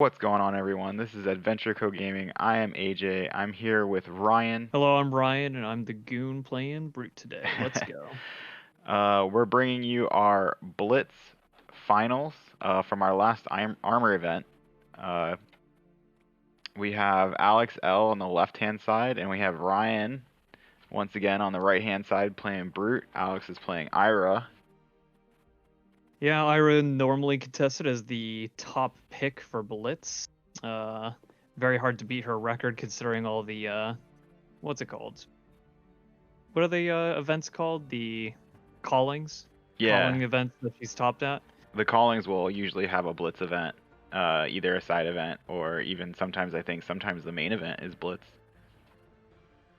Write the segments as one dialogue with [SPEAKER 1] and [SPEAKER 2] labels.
[SPEAKER 1] What's going on, everyone? This is Adventure Co Gaming. I am AJ. I'm here with Ryan.
[SPEAKER 2] Hello, I'm Ryan, and I'm the goon playing Brute today. Let's go.
[SPEAKER 1] We're bringing you our Blitz finals from our last armor event. Uh, we have Alex L on the left-hand side, and we have Ryan once again on the right-hand side playing Brute. Alex is playing Ira.
[SPEAKER 2] Yeah, Ira normally contested as the top pick for Blitz. Very hard to beat her record considering all the, what's it called? What are the events called? The callings?
[SPEAKER 1] Yeah,
[SPEAKER 2] Calling events that she's topped at?
[SPEAKER 1] the callings will usually have a Blitz event, either a side event or even sometimes sometimes the main event is Blitz.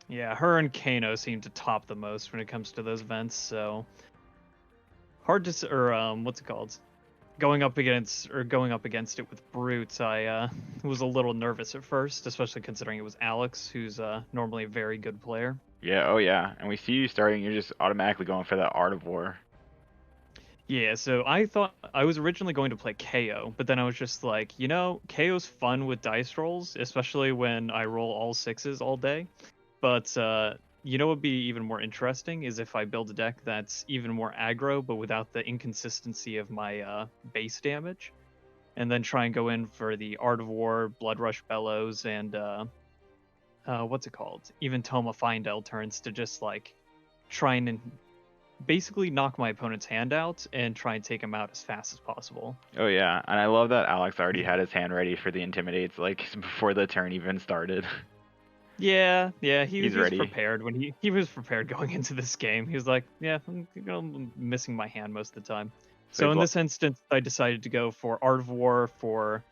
[SPEAKER 2] Yeah, her and Kano seem to top the most when it comes to those events, so hard to what's it called? Going up against it with Brute, I was a little nervous at first, especially considering it was Alex, who's normally a very good player.
[SPEAKER 1] Yeah, oh yeah. And we see you starting, you're just automatically going for that Art of War.
[SPEAKER 2] Yeah, so I thought I was originally going to play KO, but then I was just like, KO's fun with dice rolls, especially when I roll all sixes all day. But what would be even more interesting is if I build a deck that's even more aggro, but without the inconsistency of my base damage, and then try and go in for the Art of War, Blood Rush Bellows, and what's it called? Even Toma Findel turns to just like try and basically knock my opponent's hand out and try and take him out as fast as possible.
[SPEAKER 1] Oh yeah, and I love that Alex already had his hand ready for the Intimidates, like before the turn even started.
[SPEAKER 2] Yeah, he
[SPEAKER 1] He's
[SPEAKER 2] was
[SPEAKER 1] ready.
[SPEAKER 2] prepared when he was prepared going into this game. He was like, yeah, I'm missing my hand most of the time. So in this instance, I decided to go for Art of War for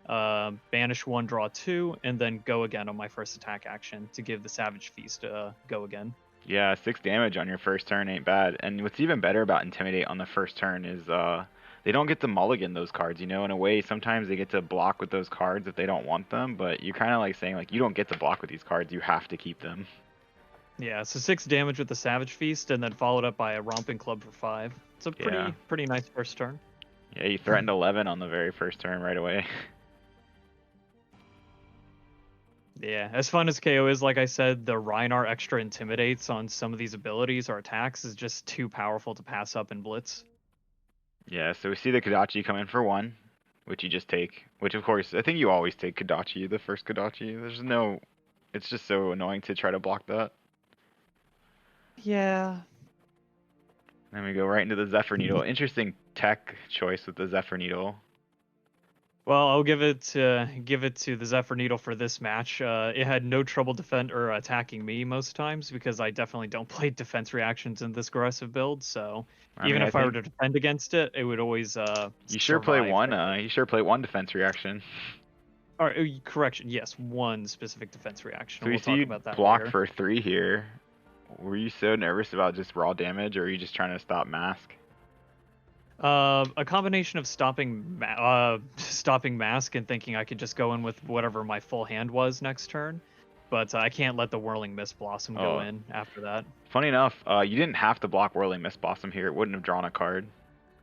[SPEAKER 2] banish 1, draw 2, and then go again on my first attack action to give the Savage Feast a go again.
[SPEAKER 1] Yeah, 6 damage on your first turn ain't bad. And what's even better about Intimidate on the first turn is they don't get to mulligan those cards, in a way. Sometimes they get to block with those cards if they don't want them, but you're kind of like saying, like, you don't get to block with these cards, you have to keep them.
[SPEAKER 2] Yeah, so 6 damage with the Savage Feast, and then followed up by a Romping Club for 5. It's a pretty nice first turn.
[SPEAKER 1] Yeah, you threatened 11 on the very first turn right away.
[SPEAKER 2] Yeah, as fun as KO is, like I said, the Rhinar extra intimidates on some of these abilities or attacks is just too powerful to pass up in Blitz.
[SPEAKER 1] Yeah, so we see the Kodachi come in for 1, which you just take. Which, of course, I think you always take Kodachi, the first Kodachi. It's just so annoying to try to block that.
[SPEAKER 2] Yeah.
[SPEAKER 1] Then we go right into the Zephyr Needle. Interesting tech choice with the Zephyr Needle.
[SPEAKER 2] Well, I'll give it to the Zephyr Needle for this match. It had no trouble attacking me most times because I definitely don't play defense reactions in this aggressive build. So even if I were to defend against it, it would always
[SPEAKER 1] you sure play one. You sure play one defense reaction.
[SPEAKER 2] All right, correction. Yes, one specific defense reaction.
[SPEAKER 1] So we see you block for 3 here. Were you so nervous about just raw damage, or are you just trying to stop Mask?
[SPEAKER 2] A combination of stopping Mask and thinking I could just go in with whatever my full hand was next turn, but I can't let the Whirling Mist Blossom go in after that.
[SPEAKER 1] Funny enough, you didn't have to block Whirling Mist Blossom here. It wouldn't have drawn a card.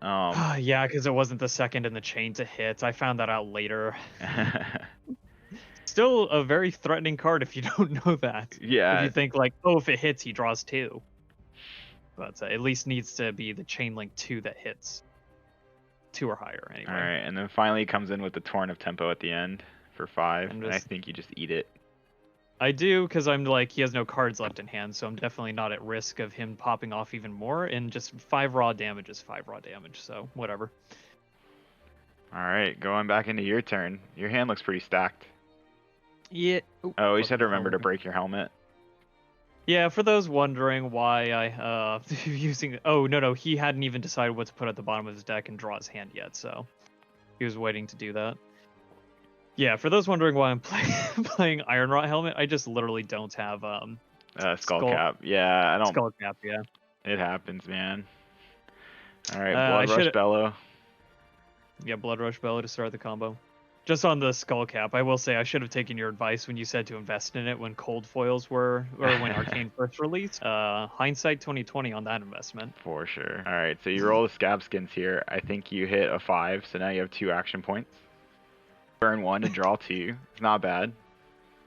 [SPEAKER 2] Yeah, because it wasn't the second in the chain to hit. I found that out later. Still a very threatening card if you don't know that.
[SPEAKER 1] Yeah.
[SPEAKER 2] If you think like, oh, if it hits, he draws 2. But at least needs to be the Chain Link 2 that hits 2 or higher anyway.
[SPEAKER 1] All right, and then finally he comes in with the Torrent of Tempo at the end for 5, and I think you just eat it.
[SPEAKER 2] I do, because I'm like, he has no cards left in hand, so I'm definitely not at risk of him popping off even more, and just 5 raw damage is 5 raw damage, so whatever.
[SPEAKER 1] All right, going back into your turn. Your hand looks pretty stacked.
[SPEAKER 2] Yeah.
[SPEAKER 1] Oh, you just had to remember to break your helmet.
[SPEAKER 2] Yeah, for those wondering why I using no, he hadn't even decided what to put at the bottom of his deck and draw his hand yet, so he was waiting to do that. Yeah, for those wondering why I'm playing Iron Rot Helmet, I just literally don't have
[SPEAKER 1] Skull Cap. Yeah, I don't.
[SPEAKER 2] Skull Cap, yeah.
[SPEAKER 1] It happens, man. All right, Blood Rush Bellow.
[SPEAKER 2] Yeah, Blood Rush Bellow to start the combo. Just on the Skull Cap, I will say I should have taken your advice when you said to invest in it when Cold Foils were, or when Arcane first released. Hindsight 2020 on that investment.
[SPEAKER 1] For sure. All right, so you roll the Scab Skins here. I think you hit a 5, so now you have 2 action points. Burn 1 to draw 2. It's not bad.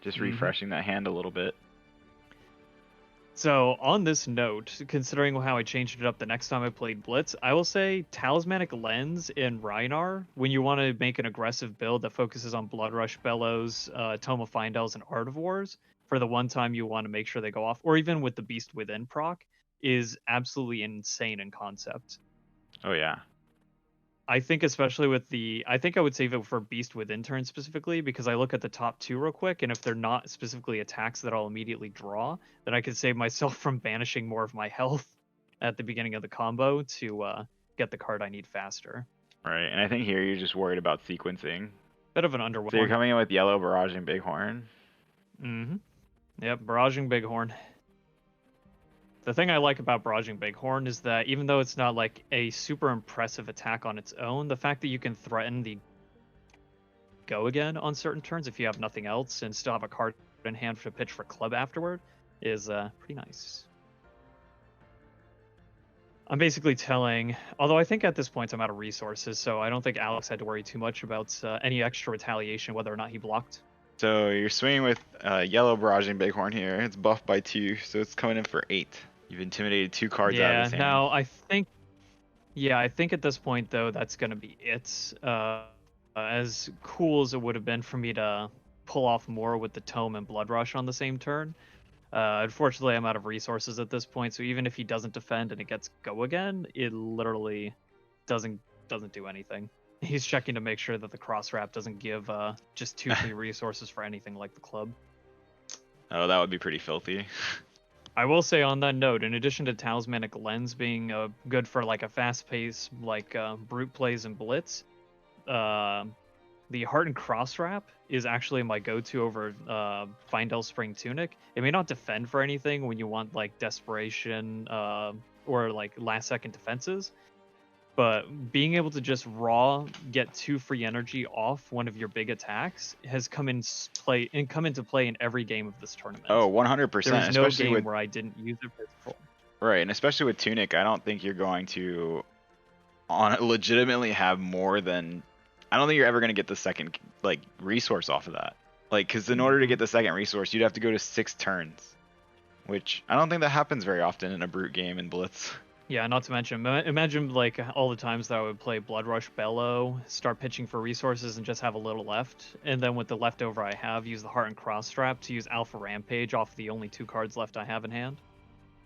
[SPEAKER 1] Just
[SPEAKER 2] Mhm.
[SPEAKER 1] refreshing that hand a little bit.
[SPEAKER 2] So on this note, considering how I changed it up the next time I played Blitz, I will say Talismanic Lens in Rhinar, when you want to make an aggressive build that focuses on Blood Rush Bellows, Tome of Findels, and Art of Wars, for the one time you want to make sure they go off, or even with the Beast Within proc, is absolutely insane in concept.
[SPEAKER 1] Oh yeah.
[SPEAKER 2] I think especially with I think I would save it for Beast Within turn specifically, because I look at the top 2 real quick, and if they're not specifically attacks that I'll immediately draw, then I could save myself from banishing more of my health at the beginning of the combo to get the card I need faster.
[SPEAKER 1] Right, and I think here you're just worried about sequencing.
[SPEAKER 2] Bit of an
[SPEAKER 1] So you're
[SPEAKER 2] underwhelming.
[SPEAKER 1] coming in with yellow, barraging Bighorn.
[SPEAKER 2] Mm-hmm. Yep, Barraging Bighorn. The thing I like about Barraging Bighorn is that even though it's not like a super impressive attack on its own, the fact that you can threaten the go again on certain turns if you have nothing else and still have a card in hand to pitch for club afterward is pretty nice. I'm basically telling, although I think at this point I'm out of resources, so I don't think Alex had to worry too much about any extra retaliation, whether or not he blocked.
[SPEAKER 1] So you're swinging with yellow, barraging Bighorn here. It's buffed by 2, so it's coming in for 8. You've intimidated 2 cards out of his hand.
[SPEAKER 2] Now I think at this point though that's gonna be it. As cool as it would have been for me to pull off more with the Tome and Blood Rush on the same turn, unfortunately I'm out of resources at this point. So even if he doesn't defend and it gets go again, it literally doesn't do anything. He's checking to make sure that the cross wrap doesn't give just 2 free resources for anything like the club.
[SPEAKER 1] Oh, that would be pretty filthy.
[SPEAKER 2] I will say on that note, in addition to Talismanic Lens being good for like a fast pace like brute plays and blitz, the Heart and Cross Wrap is actually my go-to over Findel Spring Tunic. It may not defend for anything when you want like desperation or like last second defenses, but being able to just raw get 2 free energy off one of your big attacks has come into play in every game of this tournament.
[SPEAKER 1] Oh, 100%.
[SPEAKER 2] There's no
[SPEAKER 1] especially
[SPEAKER 2] game
[SPEAKER 1] with,
[SPEAKER 2] where I didn't use it for full.
[SPEAKER 1] right, and especially with Tunic, I don't think you're going to legitimately have more than. I don't think you're ever going to get the second like resource off of that. Like, because in order to get the second resource, you'd have to go to 6 turns, which I don't think that happens very often in a brute game in Blitz.
[SPEAKER 2] Yeah, not to mention, imagine like all the times that I would play Blood Rush Bellow, start pitching for resources and just have a little left, and then with the leftover I have, use the Heart and Cross Strap to use Alpha Rampage off the only 2 cards left I have in hand.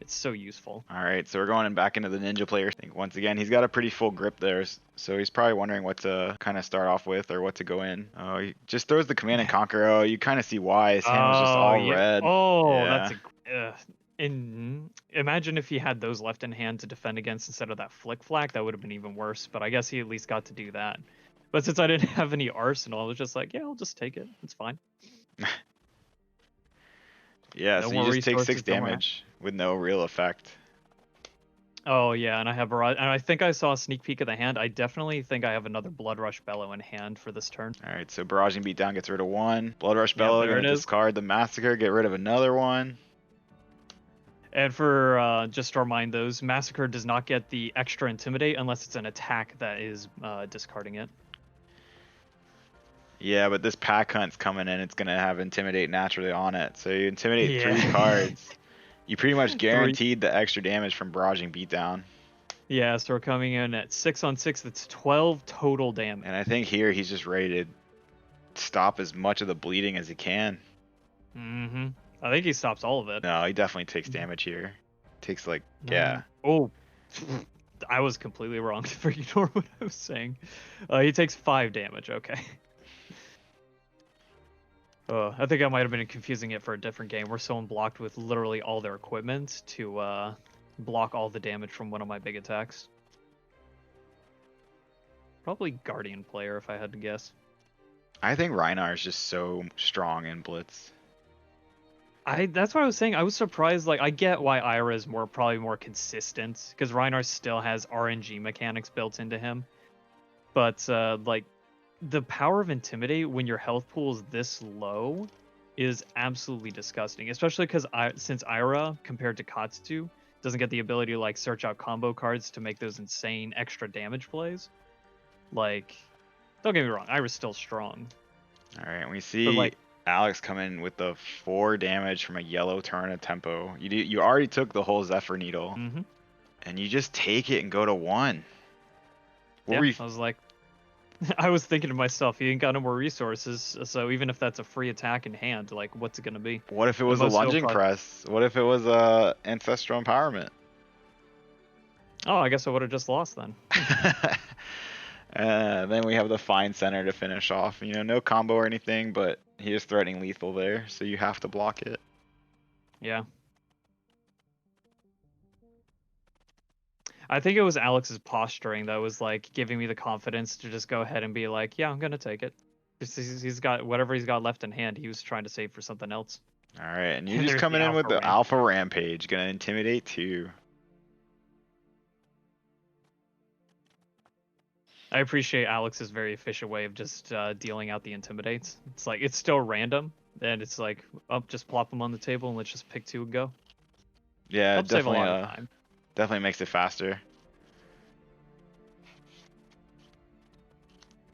[SPEAKER 2] It's so useful.
[SPEAKER 1] All right, so we're going back into the ninja player thing. Once again, he's got a pretty full grip there, so he's probably wondering what to kind of start off with or what to go in. Oh, he just throws the Command and Conquer. Oh, you kind of see why. His hand was just all red.
[SPEAKER 2] Oh,
[SPEAKER 1] yeah.
[SPEAKER 2] that's imagine if he had those left in hand to defend against instead of that Flick Flack. That would have been even worse, but I guess he at least got to do that. But since I didn't have any arsenal, I was just like, yeah, I'll just take it. It's fine.
[SPEAKER 1] Yeah, so you just take 6 damage with no real effect.
[SPEAKER 2] Oh yeah, and I have Barrage, and I think I saw a sneak peek of the hand. I definitely think I have another Blood Rush Bellow in hand for this turn.
[SPEAKER 1] All right, so Barraging Beatdown gets rid of 1. Blood Rush Bellow, gonna discard the Massacre, get rid of another 1.
[SPEAKER 2] And for just to remind those, Massacre does not get the extra Intimidate unless it's an attack that is discarding it.
[SPEAKER 1] Yeah, but this Pack Hunt's coming in. It's going to have Intimidate naturally on it. So you Intimidate 3 cards. You pretty much guaranteed the extra damage from Barraging Beatdown.
[SPEAKER 2] Yeah, so we're coming in at 6 on 6. That's 12 total damage.
[SPEAKER 1] And I think here he's just ready to stop as much of the bleeding as he can.
[SPEAKER 2] Mm-hmm. I think he stops all of it.
[SPEAKER 1] No, he definitely takes damage here. Takes like, yeah.
[SPEAKER 2] Oh, I was completely wrong to ignore what I was saying. He takes 5 damage, okay. I think I might have been confusing it for a different game where someone blocked with literally all their equipment to block all the damage from one of my big attacks. Probably Guardian player if I had to guess.
[SPEAKER 1] I think Rhinar is just so strong in Blitz.
[SPEAKER 2] That's what I was saying. I was surprised. Like, I get why Ira is probably more consistent because Rhinar still has RNG mechanics built into him. But like, the power of Intimidate when your health pool is this low is absolutely disgusting. Especially because since Ira compared to Katsu doesn't get the ability to like search out combo cards to make those insane extra damage plays. Like, don't get me wrong, Ira's still strong,
[SPEAKER 1] All right, we
[SPEAKER 2] But
[SPEAKER 1] see
[SPEAKER 2] like,
[SPEAKER 1] Alex come in with the 4 damage from a yellow turn of tempo. You already took the whole Zephyr Needle,
[SPEAKER 2] hmm
[SPEAKER 1] and you just take it and go to 1. What
[SPEAKER 2] yeah,
[SPEAKER 1] were you?
[SPEAKER 2] I was like, I was thinking to myself, he ain't got no more resources, so even if that's a free attack in hand, like, what's it gonna be?
[SPEAKER 1] What if it
[SPEAKER 2] The
[SPEAKER 1] was a
[SPEAKER 2] most he'll
[SPEAKER 1] lunging
[SPEAKER 2] probably.
[SPEAKER 1] press? What if it was ancestral empowerment?
[SPEAKER 2] Oh, I guess I would have just lost then.
[SPEAKER 1] Then we have the fine center to finish off. You know, no combo or anything, but he is threatening lethal there, so you have to block it.
[SPEAKER 2] Yeah. I think it was Alex's posturing that was like giving me the confidence to just go ahead and be like, yeah, I'm gonna take it. He's got whatever he's got left in hand. He was trying to save for something else.
[SPEAKER 1] All right, and you're
[SPEAKER 2] And
[SPEAKER 1] just
[SPEAKER 2] there's the
[SPEAKER 1] coming in with
[SPEAKER 2] alpha
[SPEAKER 1] the
[SPEAKER 2] ramp.
[SPEAKER 1] Alpha Rampage, gonna intimidate too.
[SPEAKER 2] I appreciate Alex's very efficient way of just dealing out the intimidates. It's like it's still random, and it's like, oh, just plop them on the table and let's just pick 2 and go.
[SPEAKER 1] Yeah,
[SPEAKER 2] Helps save a
[SPEAKER 1] definitely,
[SPEAKER 2] lot of time.
[SPEAKER 1] definitely makes it faster.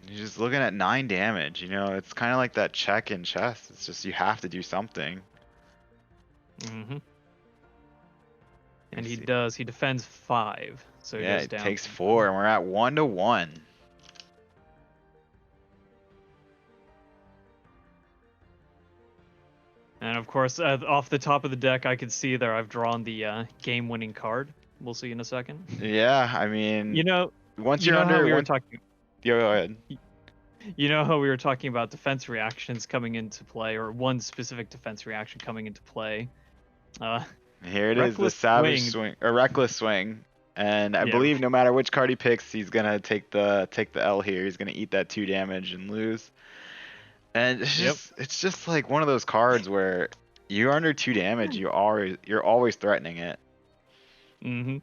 [SPEAKER 1] You're just looking at 9 damage. You know, it's kind of like that check in chess. It's just you have to do something.
[SPEAKER 2] hmm
[SPEAKER 1] Let
[SPEAKER 2] And
[SPEAKER 1] me
[SPEAKER 2] he
[SPEAKER 1] see.
[SPEAKER 2] does. He defends 5, so he
[SPEAKER 1] Yeah,
[SPEAKER 2] goes
[SPEAKER 1] it
[SPEAKER 2] down.
[SPEAKER 1] takes 4, and we're at 1 to 1.
[SPEAKER 2] And of course, off the top of the deck, I can see there I've drawn the game-winning card. We'll see in a second.
[SPEAKER 1] Yeah, I mean,
[SPEAKER 2] You know,
[SPEAKER 1] once
[SPEAKER 2] you
[SPEAKER 1] you're
[SPEAKER 2] know how
[SPEAKER 1] under
[SPEAKER 2] we were
[SPEAKER 1] one,
[SPEAKER 2] talking.
[SPEAKER 1] yeah, go ahead.
[SPEAKER 2] You know how we were talking about defense reactions coming into play, or one specific defense reaction coming into play. Uh,
[SPEAKER 1] Here it is, the
[SPEAKER 2] reckless
[SPEAKER 1] savage
[SPEAKER 2] swing.
[SPEAKER 1] swing, or reckless swing. And I
[SPEAKER 2] Yeah.
[SPEAKER 1] believe no matter which card he picks, he's gonna take the L here. He's gonna eat that 2 damage and lose. And
[SPEAKER 2] Yep.
[SPEAKER 1] it's just like one of those cards where you're under 2 damage, you're always threatening it.
[SPEAKER 2] hmm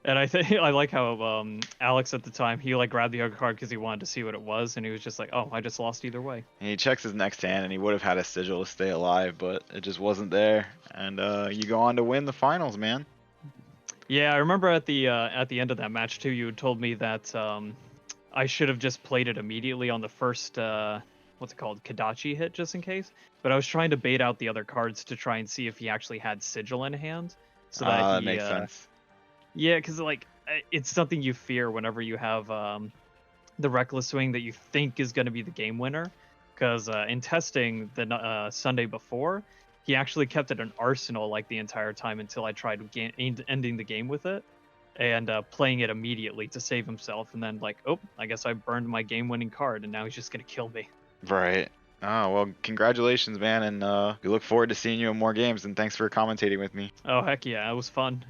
[SPEAKER 2] And I think I like how Alex at the time he like grabbed the other card because he wanted to see what it was, and he was just like, "Oh, I just lost either way."
[SPEAKER 1] And he checks his next hand, and he would have had a sigil to stay alive, but it just wasn't there. And you go on to win the finals, man.
[SPEAKER 2] Yeah, I remember at the end of that match too. You had told me that I should have just played it immediately on the first what's it called, Kadachi hit, just in case. But I was trying to bait out the other cards to try and see if he actually had sigil in hand, so that
[SPEAKER 1] That
[SPEAKER 2] he
[SPEAKER 1] makes sense.
[SPEAKER 2] yeah, because like it's something you fear whenever you have the reckless swing that you think is going to be the game winner. Because in testing the Sunday before, he actually kept it an arsenal like the entire time until I tried ending the game with it and playing it immediately to save himself. And then like, oh, I guess I burned my game-winning card, and now he's just gonna kill me.
[SPEAKER 1] Right. Oh, well, congratulations, man, and we look forward to seeing you in more games, and thanks for commentating with me.
[SPEAKER 2] Oh heck yeah, it was fun.